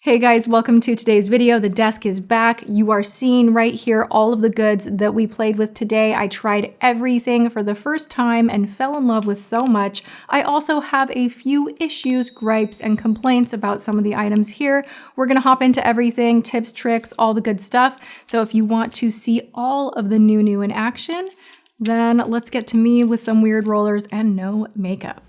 Hey guys, welcome to today's video. The desk is back. You are seeing right here all of the goods that we played with today. I tried everything for the first time and fell in love with so much. I also have a few issues, gripes, and complaints about some of the items here. We're gonna hop into everything, tips, tricks, all the good stuff. So if you want to see all of the new in action, then let's get to me with some weird rollers and no makeup.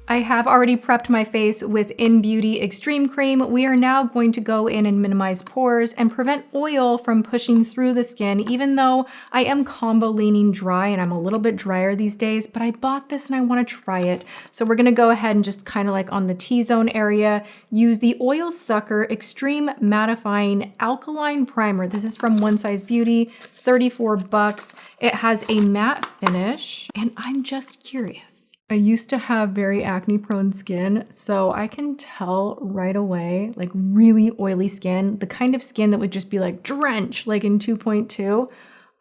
I have already prepped my face with iNNBEAUTY Extreme Cream. We are now going to go in and minimize pores and prevent oil from pushing through the skin, even though I am combo leaning dry and I'm a little bit drier these days, but I bought this and I want to try it. So we're going to go ahead and just kind of like on the T-zone area, use the Oil Sucker Extreme Mattifying Alkaline Primer. This is from One Size Beauty, 34 bucks. It has a matte finish and I'm just curious. I used to have very acne prone skin, so I can tell right away, like really oily skin, the kind of skin that would just be like drenched, like in 2.2.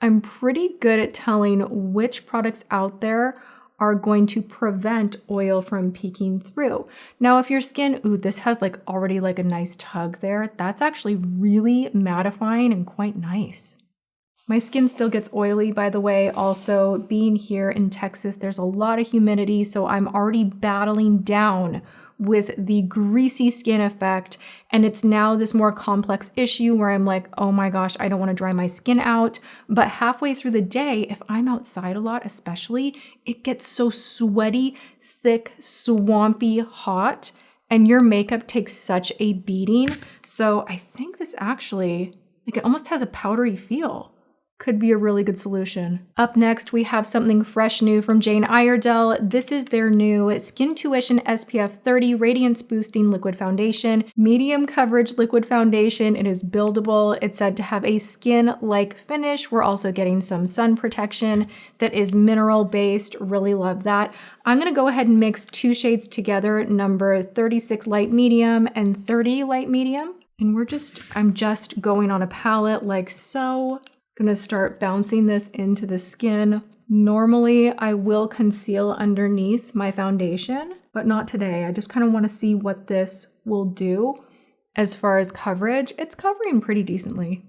I'm pretty good at telling which products out there are going to prevent oil from peeking through. Now, if your skin, ooh, this has like already like a nice tug there, that's actually really mattifying and quite nice. My skin still gets oily, by the way. Also, being here in Texas, there's a lot of humidity, so I'm already battling down with the greasy skin effect, and it's now this more complex issue where I'm like, oh my gosh, I don't want to dry my skin out. But halfway through the day, if I'm outside a lot especially, it gets so sweaty, thick, swampy, hot, and your makeup takes such a beating. So I think this actually, like it almost has a powdery feel. Could be a really good solution. Up next, we have something fresh new from Iredale. This is their new Skintuition SPF 30 Radiance Boosting Liquid Foundation. Medium coverage liquid foundation. It is buildable. It's said to have a skin-like finish. We're also getting some sun protection that is mineral based. Really love that. I'm gonna go ahead and mix two shades together, number 36 light medium and 30 light medium. And I'm just going on a palette like so. Gonna start bouncing this into the skin. Normally, I will conceal underneath my foundation, but not today. I just kind of want to see what this will do as far as coverage. It's covering pretty decently.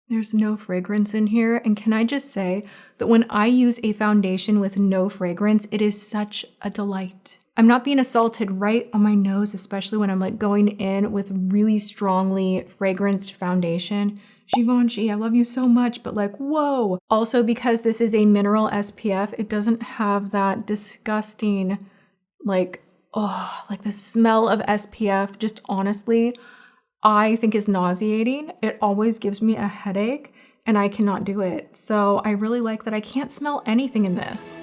There's no fragrance in here, and can I just say that when I use a foundation with no fragrance, it is such a delight. I'm not being assaulted right on my nose, especially when I'm like going in with really strongly fragranced foundation. Givenchy, I love you so much, but like, whoa. Also, because this is a mineral SPF, it doesn't have that disgusting, like, oh, like the smell of SPF, just honestly, I think is nauseating. It always gives me a headache and I cannot do it. So I really like that I can't smell anything in this.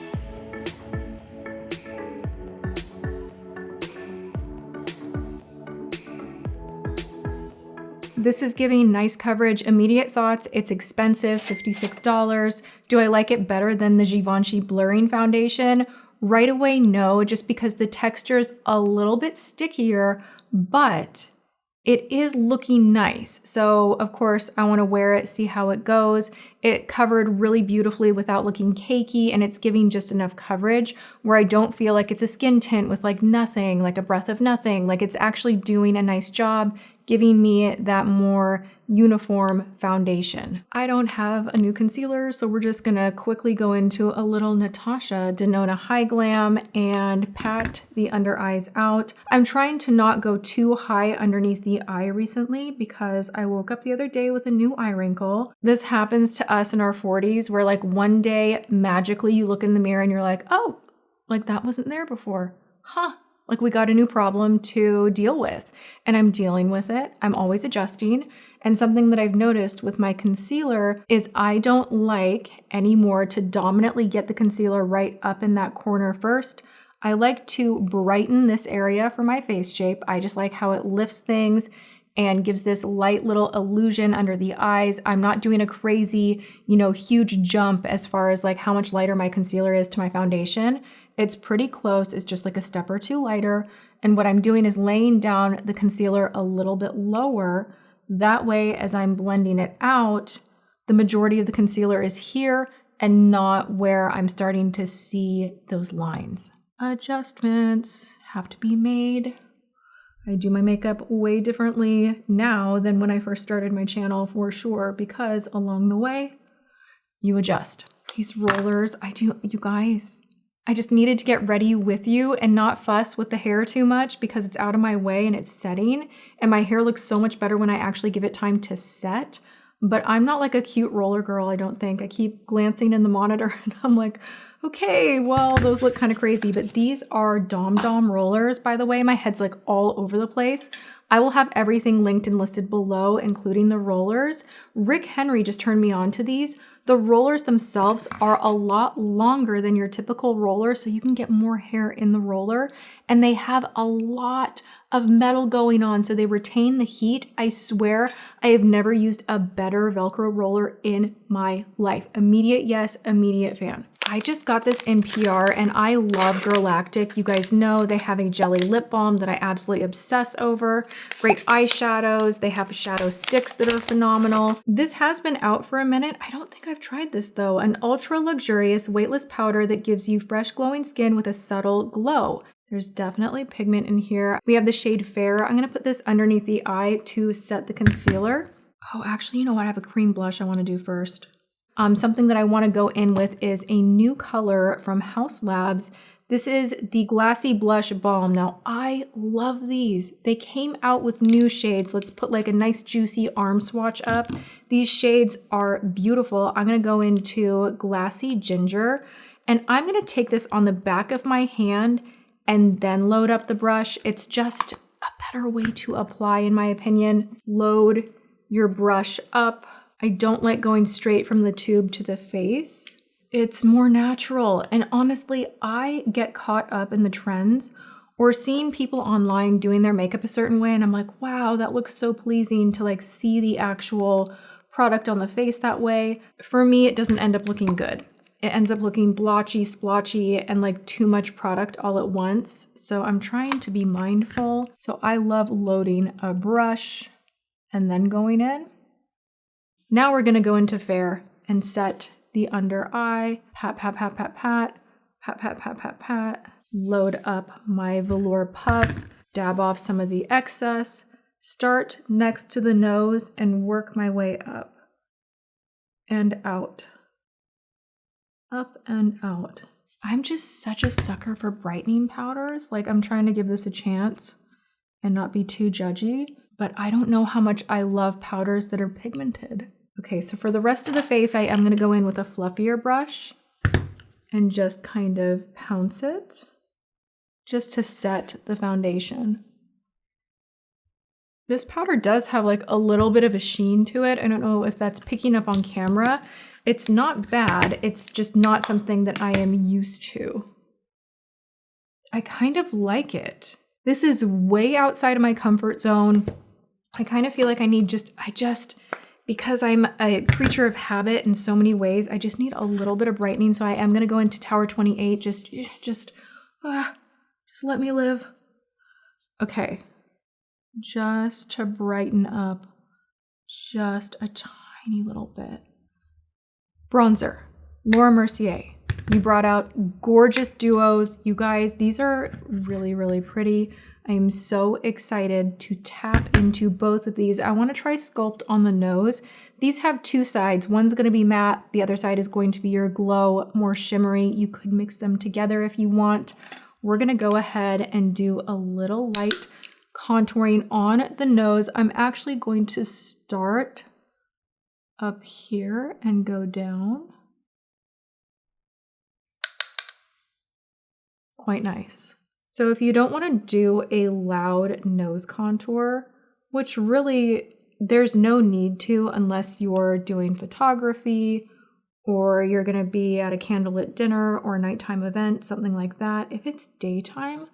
This is giving nice coverage. Immediate thoughts, it's expensive, $56. Do I like it better than the Givenchy blurring foundation? Right away, no, just because the texture is a little bit stickier, but it is looking nice. So of course I want to wear it, see how it goes. It covered really beautifully without looking cakey, and it's giving just enough coverage where I don't feel like it's a skin tint with like nothing, like a breath of nothing. Like it's actually doing a nice job giving me that more uniform foundation. I don't have a new concealer, so we're just gonna quickly go into a little Natasha Denona Hy-Glam and pat the under eyes out. I'm trying to not go too high underneath the eye recently because I woke up the other day with a new eye wrinkle. This happens to us in our 40s where like one day magically you look in the mirror and you're like, oh, like that wasn't there before. Huh. Like we got a new problem to deal with, and I'm dealing with it. I'm always adjusting. And something that I've noticed with my concealer is I don't like anymore to dominantly get the concealer right up in that corner first. I like to brighten this area for my face shape. I just like how it lifts things and gives this light little illusion under the eyes. I'm not doing a crazy, huge jump as far as like how much lighter my concealer is to my foundation. It's pretty close. It's just like a step or two lighter. And what I'm doing is laying down the concealer a little bit lower. That way, as I'm blending it out, the majority of the concealer is here and not where I'm starting to see those lines. Adjustments have to be made. I do my makeup way differently now than when I first started my channel, for sure, because along the way, you adjust. These rollers, you guys, I just needed to get ready with you and not fuss with the hair too much because it's out of my way and it's setting. And my hair looks so much better when I actually give it time to set. But I'm not like a cute roller girl, I don't think. I keep glancing in the monitor and I'm like, okay, well, those look kind of crazy. But these are Dom rollers, by the way. My head's like all over the place. I will have everything linked and listed below, including the rollers. Rick Henry just turned me on to these. The rollers themselves are a lot longer than your typical roller, so you can get more hair in the roller. And they have a lot of metal going on, so they retain the heat. I swear I have never used a better Velcro roller in my life. Immediate yes, immediate fan. I just got this in PR and I love Girlactik. You guys know they have a jelly lip balm that I absolutely obsess over. Great eyeshadows. They have shadow sticks that are phenomenal. This has been out for a minute. I don't think I've tried this though. An ultra luxurious weightless powder that gives you fresh glowing skin with a subtle glow. There's definitely pigment in here. We have the shade Fair. I'm gonna put this underneath the eye to set the concealer. Oh, actually, you know what? I have a cream blush I wanna do first. Something that I want to go in with is a new color from Haus Labs. This is the Glassy Blush Balm. Now, I love these. They came out with new shades. Let's put like a nice juicy arm swatch up. These shades are beautiful. I'm going to go into Glassy Ginger, and I'm going to take this on the back of my hand and then load up the brush. It's just a better way to apply, in my opinion. Load your brush up. I don't like going straight from the tube to the face. It's more natural. And honestly, I get caught up in the trends or seeing people online doing their makeup a certain way. And I'm like, wow, that looks so pleasing to like see the actual product on the face that way. For me, it doesn't end up looking good. It ends up looking blotchy, splotchy, and like too much product all at once. So I'm trying to be mindful. So I love loading a brush and then going in. Now we're gonna go into Fair and set the under eye, pat, pat, pat, pat, pat, pat, pat, pat, pat, pat, load up my velour puff, dab off some of the excess, start next to the nose and work my way up and out, up and out. I'm just such a sucker for brightening powders. Like I'm trying to give this a chance and not be too judgy, but I don't know how much I love powders that are pigmented. Okay, so for the rest of the face, I am going to go in with a fluffier brush and just kind of pounce it just to set the foundation. This powder does have like a little bit of a sheen to it. I don't know if that's picking up on camera. It's not bad. It's just not something that I am used to. I kind of like it. This is way outside of my comfort zone. I kind of feel like I need because I'm a creature of habit in so many ways, I just need a little bit of brightening. So I am going to go into Tower 28. Just let me live. Okay. Just to brighten up just a tiny little bit. Bronzer. Laura Mercier. You brought out gorgeous duos. You guys, these are really, really pretty. I am so excited to tap into both of these. I want to try Sculpt on the nose. These have two sides. One's going to be matte. The other side is going to be your glow, more shimmery. You could mix them together if you want. We're going to go ahead and do a little light contouring on the nose. I'm actually going to start up here and go down. Quite nice. So if you don't want to do a loud nose contour, which really there's no need to unless you're doing photography or you're going to be at a candlelit dinner or a nighttime event, something like that. If it's daytime,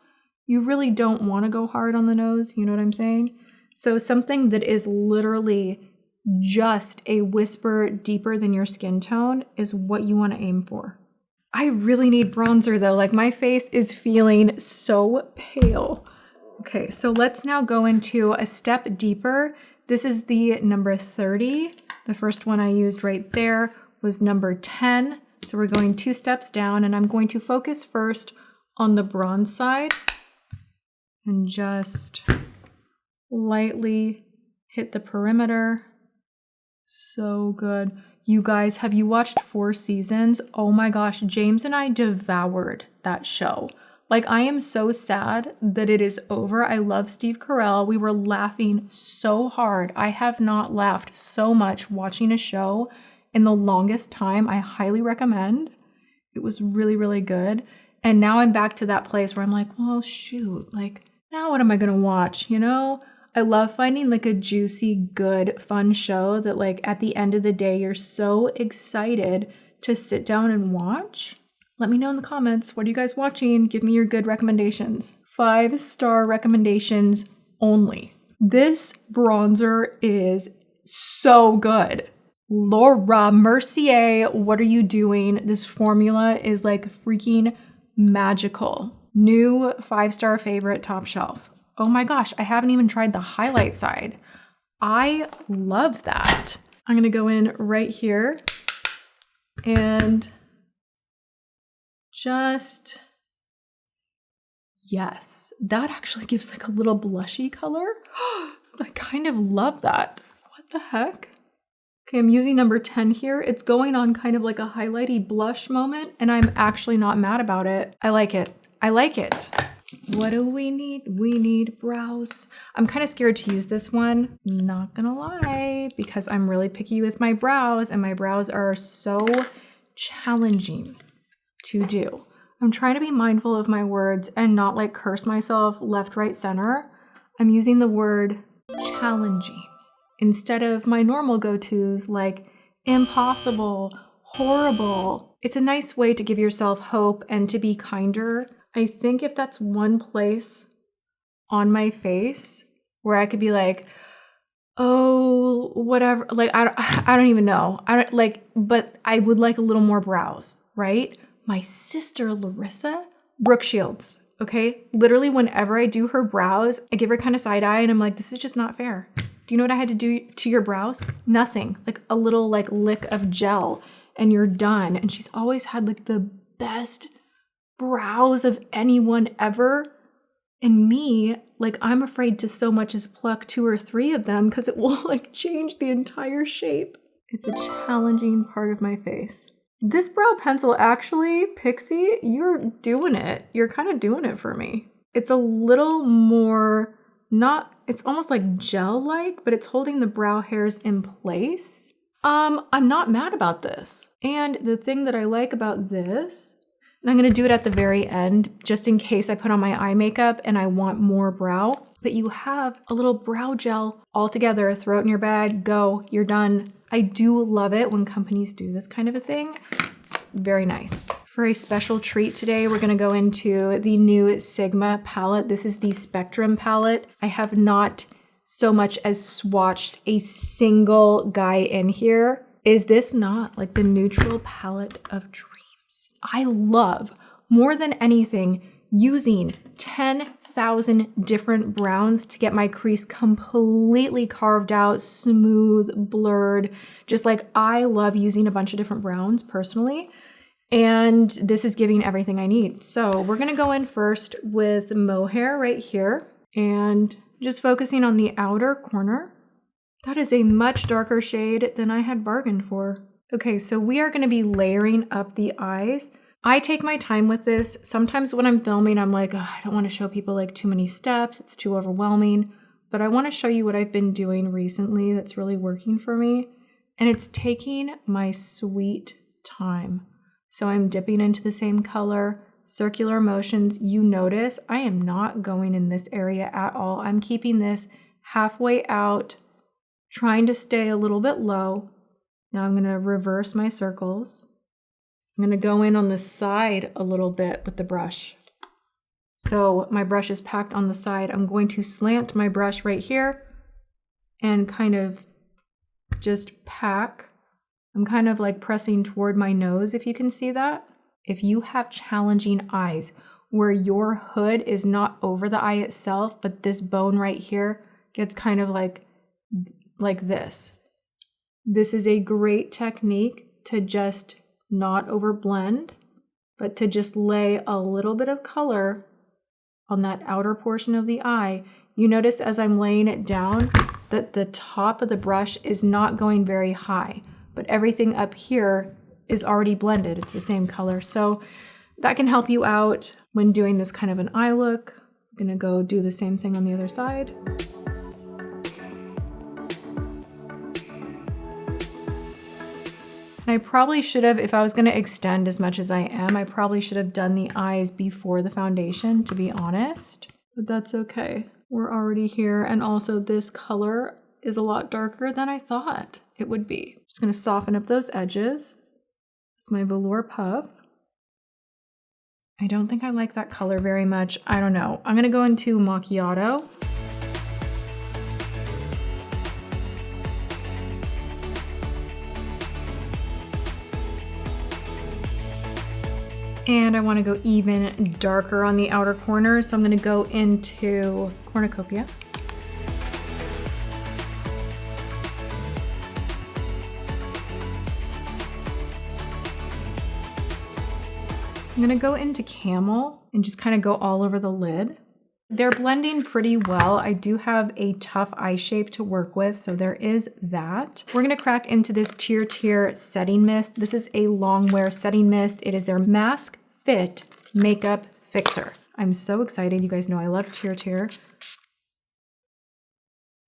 you really don't want to go hard on the nose, you know what I'm saying? So something that is literally just a whisper deeper than your skin tone is what you want to aim for. I really need bronzer though, like my face is feeling so pale. Okay, so let's now go into a step deeper. This is the number 30. The first one I used right there was number 10. So we're going 2 steps down and I'm going to focus first on the bronze side and just lightly hit the perimeter. So good. You guys, have you watched 4 Seasons? Oh my gosh, James and I devoured that show. Like, I am so sad that it is over. I love Steve Carell. We were laughing so hard. I have not laughed so much watching a show in the longest time. I highly recommend. It was really, really good. And now I'm back to that place where I'm like, well, shoot, like, now what am I gonna watch, you know? I love finding like a juicy, good, fun show that like at the end of the day, you're so excited to sit down and watch. Let me know in the comments, what are you guys watching? Give me your good recommendations. 5-star recommendations only. This bronzer is so good. Laura Mercier, what are you doing? This formula is like freaking magical. New 5-star favorite, top shelf. Oh my gosh, I haven't even tried the highlight side. I love that. I'm gonna go in right here and just, yes, that actually gives like a little blushy color. I kind of love that. What the heck? Okay, I'm using number 10 here. It's going on kind of like a highlighty blush moment, and I'm actually not mad about it. I like it. I like it. What do we need? We need brows. I'm kind of scared to use this one, not gonna lie, because I'm really picky with my brows, and my brows are so challenging to do. I'm trying to be mindful of my words and not like curse myself left, right, center. I'm using the word challenging instead of my normal go-tos like impossible, horrible. It's a nice way to give yourself hope and to be kinder. I think if that's one place on my face where I could be like, oh, whatever, like, I don't even know. I don't like, but I would like a little more brows, right? My sister, Larissa, Brooke Shields, okay? Literally whenever I do her brows, I give her kind of side eye and I'm like, this is just not fair. Do you know what I had to do to your brows? Nothing, like a little like lick of gel and you're done. And she's always had like the best brows of anyone ever. And me, like, I'm afraid to so much as pluck 2 or 3 of them because it will like change the entire shape. It's a challenging part of my face. This brow pencil, actually, Pixi, you're doing it. You're kind of doing it for me. It's a little more, it's almost like gel-like, but it's holding the brow hairs in place. I'm not mad about this. And the thing that I like about this, and I'm gonna do it at the very end, just in case I put on my eye makeup and I want more brow, but you have a little brow gel all together, throw it in your bag, go, you're done. I do love it when companies do this kind of a thing. It's very nice. For a special treat today, we're gonna go into the new Sigma palette. This is the Spectrum palette. I have not so much as swatched a single guy in here. Is this not like the neutral palette of dreams? I love, more than anything, using 10,000 different browns to get my crease completely carved out, smooth, blurred. Just like, I love using a bunch of different browns personally. And this is giving everything I need. So we're gonna go in first with mohair right here and just focusing on the outer corner. That is a much darker shade than I had bargained for. Okay, so we are gonna be layering up the eyes. I take my time with this. Sometimes when I'm filming, I'm like, I don't wanna show people like too many steps, it's too overwhelming, but I wanna show you what I've been doing recently that's really working for me. And it's taking my sweet time. So I'm dipping into the same color, circular motions. You notice I am not going in this area at all. I'm keeping this halfway out, trying to stay a little bit low. Now I'm gonna reverse my circles. I'm gonna go in on the side a little bit with the brush. So my brush is packed on the side. I'm going to slant my brush right here and kind of just pack. I'm kind of like pressing toward my nose, if you can see that. If you have challenging eyes where your hood is not over the eye itself, but this bone right here gets kind of like this. This is a great technique to just not overblend, but to just lay a little bit of color on that outer portion of the eye. you notice as I'm laying it down that the top of the brush is not going very high, but everything up here is already blended. It's the same color. So that can help you out when doing this kind of an eye look. I'm gonna go do the same thing on the other side. And I probably should have, if I was gonna extend as much as I am, I probably should have done the eyes before the foundation, to be honest, but that's okay. We're already here. And also this color is a lot darker than I thought it would be. Just gonna soften up those edges. It's my velour puff. I don't think I like that color very much. I don't know. I'm gonna go into Macchiato. And I want to go even darker on the outer corners, so I'm going to go into Cornucopia. I'm going to go into Camel and just kind of go all over the lid. They're blending pretty well. I do have a tough eye shape to work with, so there is that. We're gonna crack into this Tier setting mist. This is a long wear setting mist. It is their Mask Fit Makeup Fixer. I'm so excited. You guys know I love Tier.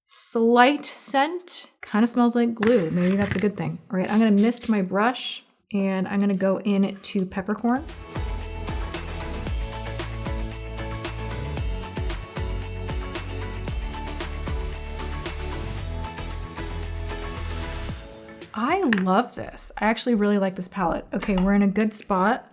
Slight scent, kind of smells like glue. Maybe that's a good thing. All right, I'm gonna mist my brush and I'm gonna go into Peppercorn. I love this. I actually really like this palette. Okay, we're in a good spot.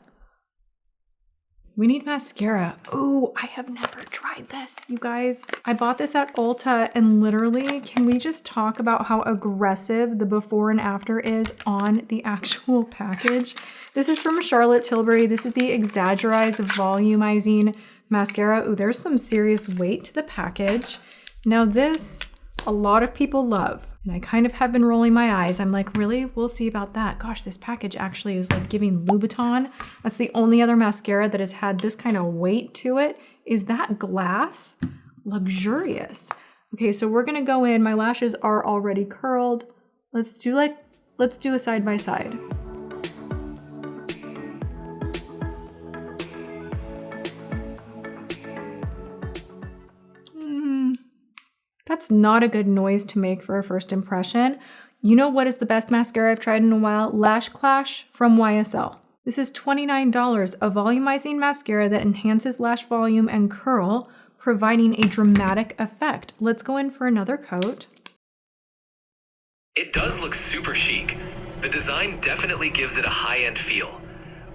We need mascara. Ooh, I have never tried this, you guys. I bought this at Ulta and literally, can we just talk about how aggressive the before and after is on the actual package? This is from Charlotte Tilbury. This is the Exagger-Eyes Volumizing Mascara. Ooh, there's some serious weight to the package. Now this, a lot of people love. And I kind of have been rolling my eyes. I'm like, really? We'll see about that. Gosh, this package actually is like giving Louboutin. That's the only other mascara that has had this kind of weight to it. Is that glass? Luxurious. Okay, so we're gonna go in. My lashes are already curled. Let's do a side by side. That's not a good noise to make for a first impression. You know what is the best mascara I've tried in a while? Lash Clash from YSL. This is $29, a volumizing mascara that enhances lash volume and curl, providing a dramatic effect. Let's go in for another coat. It does look super chic. The design definitely gives it a high-end feel.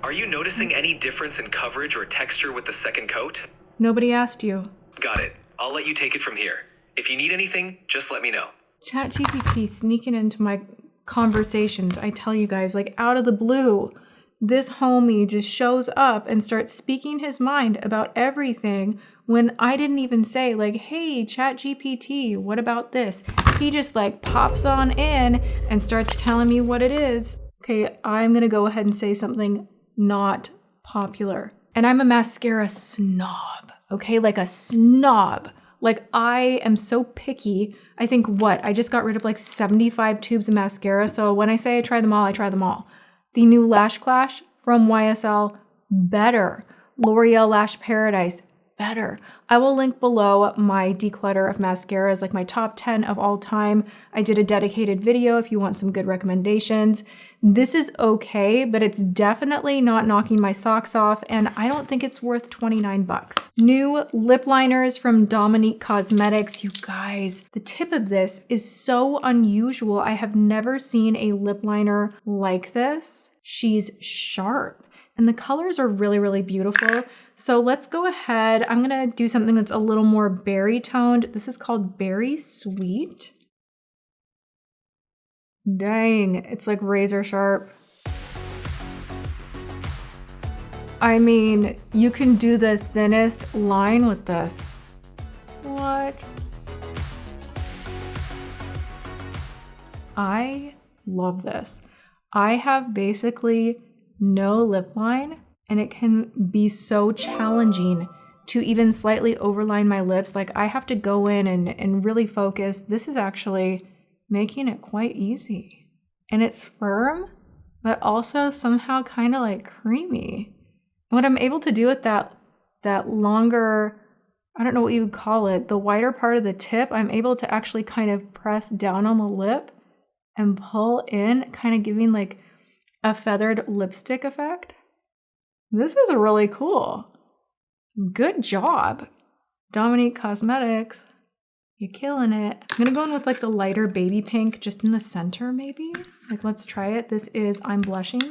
Are you noticing any difference in coverage or texture with the second coat? Nobody asked you. Got it. I'll let you take it from here. If you need anything, just let me know. ChatGPT sneaking into my conversations. I tell you guys, like out of the blue, this homie just shows up and starts speaking his mind about everything when I didn't even say like, hey, ChatGPT, what about this? He just like pops on in and starts telling me what it is. Okay, I'm gonna go ahead and say something not popular. And I'm a mascara snob, okay? Like a snob. Like I am so picky. I think I just got rid of like 75 tubes of mascara. So when I say I try them all, I try them all. The new Lash Clash from YSL, better. L'Oreal Lash Paradise, better. I will link below my declutter of mascaras, like my top 10 of all time. I did a dedicated video if you want some good recommendations. This is okay, but it's definitely not knocking my socks off, and I don't think it's worth 29 bucks. New lip liners from Dominique Cosmetics. You guys, the tip of this is so unusual. I have never seen a lip liner like this. She's sharp. And the colors are really, really beautiful. So let's go ahead. I'm gonna do something that's a little more berry toned. This is called Berry Sweet. Dang, it's like razor sharp. I mean, you can do the thinnest line with this. What? I love this. I have basically no lip line, and it can be so challenging to even slightly overline my lips. Like I have to go in and really focus. This is actually making it quite easy. And it's firm, but also somehow kind of like creamy. And what I'm able to do with that longer, I don't know what you would call it, the wider part of the tip, I'm able to actually kind of press down on the lip and pull in, kind of giving like a feathered lipstick effect. This is really cool. Good job, Dominique Cosmetics. You're killing it. I'm gonna go in with like the lighter baby pink just in the center maybe. Like let's try it. This is I'm Blushing.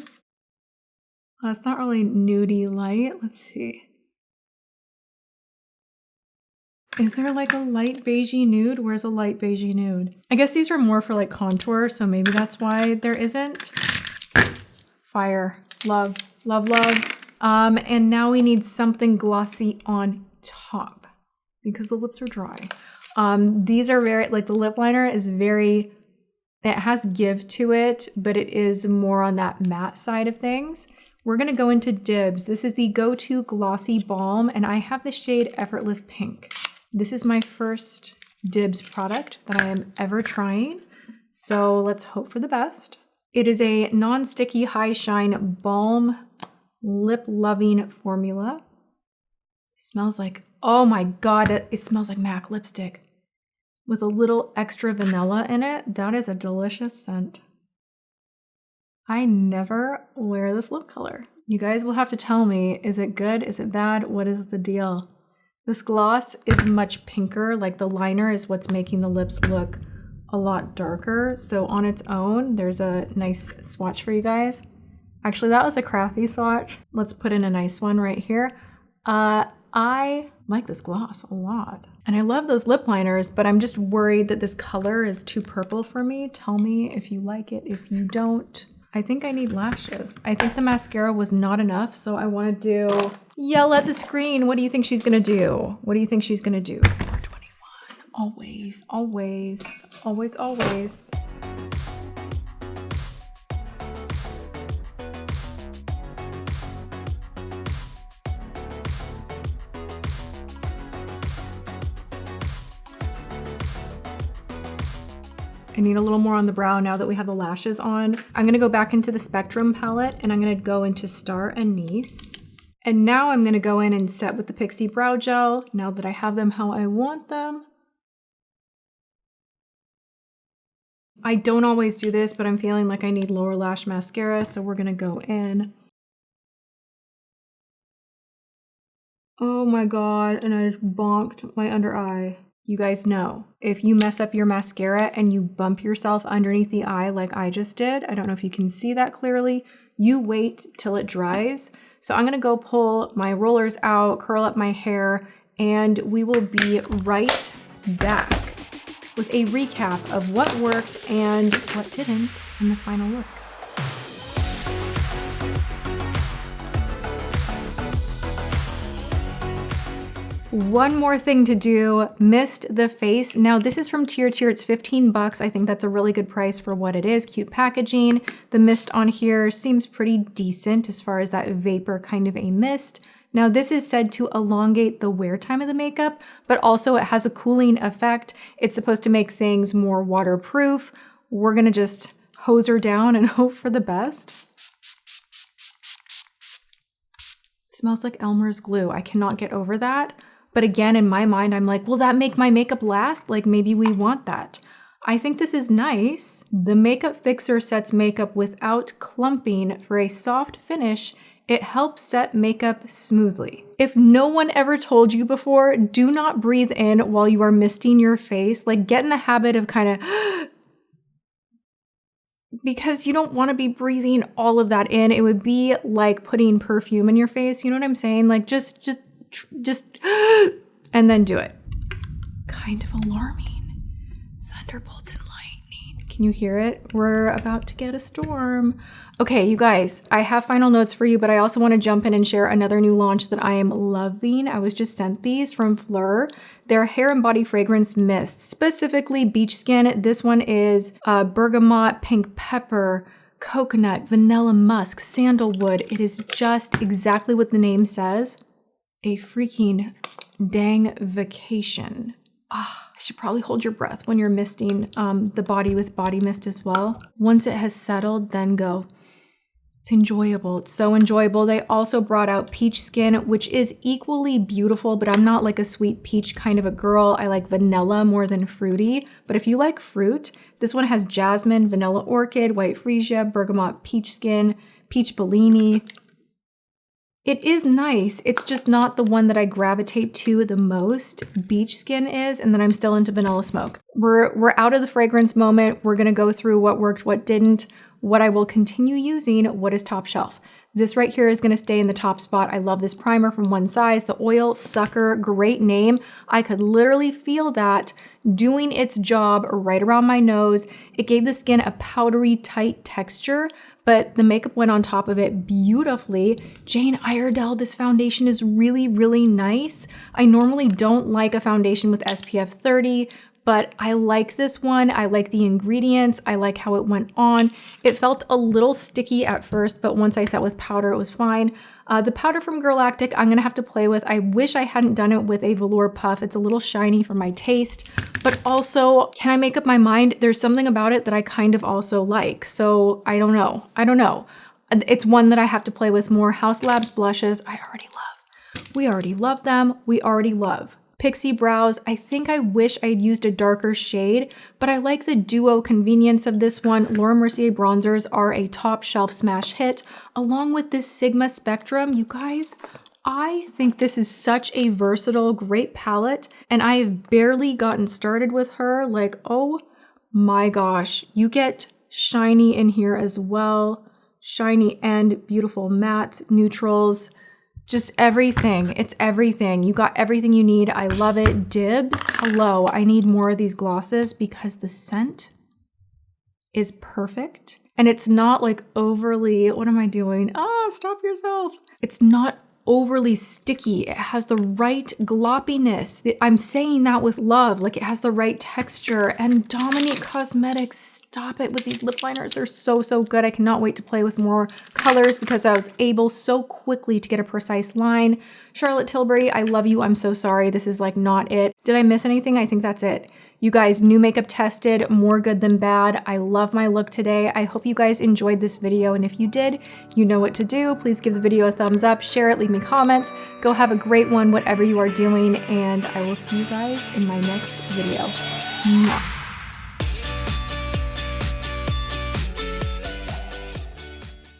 Well, it's not really nudie light. Let's see. Is there like a light beigey nude? Where's a light beigey nude? I guess these are more for like contour, so maybe that's why there isn't. Fire. Love, love, love. And now we need something glossy on top because the lips are dry. These are very, like the lip liner is very, it has give to it, but it is more on that matte side of things. We're gonna go into DIBS. This is the Go-To Glossy Balm, and I have the shade Effortless Pink. This is my first DIBS product that I am ever trying, so let's hope for the best. It is a non-sticky high shine balm lip loving formula. It smells like, oh my god, it smells like MAC lipstick with a little extra vanilla in it. That is a delicious scent. I never wear this lip color. You guys will have to tell me, is it good? Is it bad? What is the deal? This gloss is much pinker, like the liner is what's making the lips look a lot darker. So on its own, there's a nice swatch for you guys. Actually, that was a crafty swatch. Let's put in a nice one right here. I like this gloss a lot. And I love those lip liners, but I'm just worried that this color is too purple for me. Tell me if you like it. If you don't, I think I need lashes. I think the mascara was not enough, so I want to do yell at the screen. What do you think she's gonna do? What do you think she's gonna do? 421. Always, always, always, always. I need a little more on the brow now that we have the lashes on. I'm gonna go back into the Spectrum palette and I'm gonna go into Star Anise. And now I'm gonna go in and set with the Pixi Brow Gel, now that I have them how I want them. I don't always do this, but I'm feeling like I need lower lash mascara, so we're gonna go in. Oh my god, and I bonked my under eye. You guys know, if you mess up your mascara and you bump yourself underneath the eye like I just did, I don't know if you can see that clearly, you wait till it dries. So I'm gonna go pull my rollers out, curl up my hair, and we will be right back with a recap of what worked and what didn't in the final look. One more thing to do, mist the face. Now this is from Tier. It's 15 bucks. I think that's a really good price for what it is. Cute packaging. The mist on here seems pretty decent as far as that vapor kind of a mist. Now this is said to elongate the wear time of the makeup, but also it has a cooling effect. It's supposed to make things more waterproof. We're gonna just hose her down and hope for the best. It smells like Elmer's glue. I cannot get over that. But again, in my mind, I'm like, will that make my makeup last? Like maybe we want that. I think this is nice. The Makeup Fixer sets makeup without clumping for a soft finish. It helps set makeup smoothly. If no one ever told you before, do not breathe in while you are misting your face. Like get in the habit of kind of, because you don't want to be breathing all of that in. It would be like putting perfume in your face. You know what I'm saying? Like just, and then do it. Kind of alarming. Thunderbolts and lightning. Can you hear it? We're about to get a storm. Okay, you guys, I have final notes for you, but I also want to jump in and share another new launch that I am loving. I was just sent these from Fleur. They're hair and body fragrance mists, specifically beach skin. This one is bergamot, pink pepper, coconut, vanilla musk, sandalwood. It is just exactly what the name says. a freaking dang vacation. Ah, I should probably hold your breath when you're misting the body with body mist as well. Once it has settled, then go. It's enjoyable. It's so enjoyable. They also brought out Peach Skin, which is equally beautiful, but I'm not like a sweet peach kind of a girl. I like vanilla more than fruity. But if you like fruit, this one has jasmine, vanilla orchid, white freesia, bergamot peach skin, peach bellini. It is nice. It's just not the one that I gravitate to the most. Beach Skin is, and then I'm still into Vanilla Smoke. We're out of the fragrance moment. We're gonna go through what worked, what didn't, what I will continue using, what is top shelf. This right here is gonna stay in the top spot. I love this primer from One Size. The Oil Sucker, great name. I could literally feel that doing its job right around my nose. It gave the skin a powdery, tight texture, but the makeup went on top of it beautifully. Jane Iredale, this foundation is really, really nice. I normally don't like a foundation with SPF 30, but I like this one. I like the ingredients. I like how it went on. It felt a little sticky at first, but once I set with powder, it was fine. The powder from Girlactik, I'm gonna have to play with. I wish I hadn't done it with a velour puff. It's a little shiny for my taste, but also, can I make up my mind? There's something about it that I kind of also like. So I don't know. It's one that I have to play with more. Haus Labs blushes, I already love. We already love them. We already love. Pixi brows, I think I wish I had used a darker shade, but I like the duo convenience of this one. Laura Mercier bronzers are a top shelf smash hit, along with this Sigma Spectrum. You guys, I think this is such a versatile, great palette, and I have barely gotten started with her. Like, oh my gosh, you get shiny in here as well. Shiny and beautiful matte, neutrals. Just everything. It's everything. You got everything you need. I love it. DIBS. Hello. I need more of these glosses because the scent is perfect. And it's not like overly, what am I doing? Ah, stop yourself. It's not overly sticky. It has the right gloppiness. I'm saying that with love. Like, it has the right texture. And Dominique Cosmetics, stop it with these lip liners. They're so, so good. I cannot wait to play with more colors because I was able so quickly to get a precise line. Charlotte Tilbury, I love you. I'm so sorry. This is like not it. Did I miss anything? I think that's it. You guys, new makeup tested, more good than bad. I love my look today. I hope you guys enjoyed this video, and if you did, you know what to do. Please give the video a thumbs up, share it, leave me comments. Go have a great one, whatever you are doing, and I will see you guys in my next video. Mwah.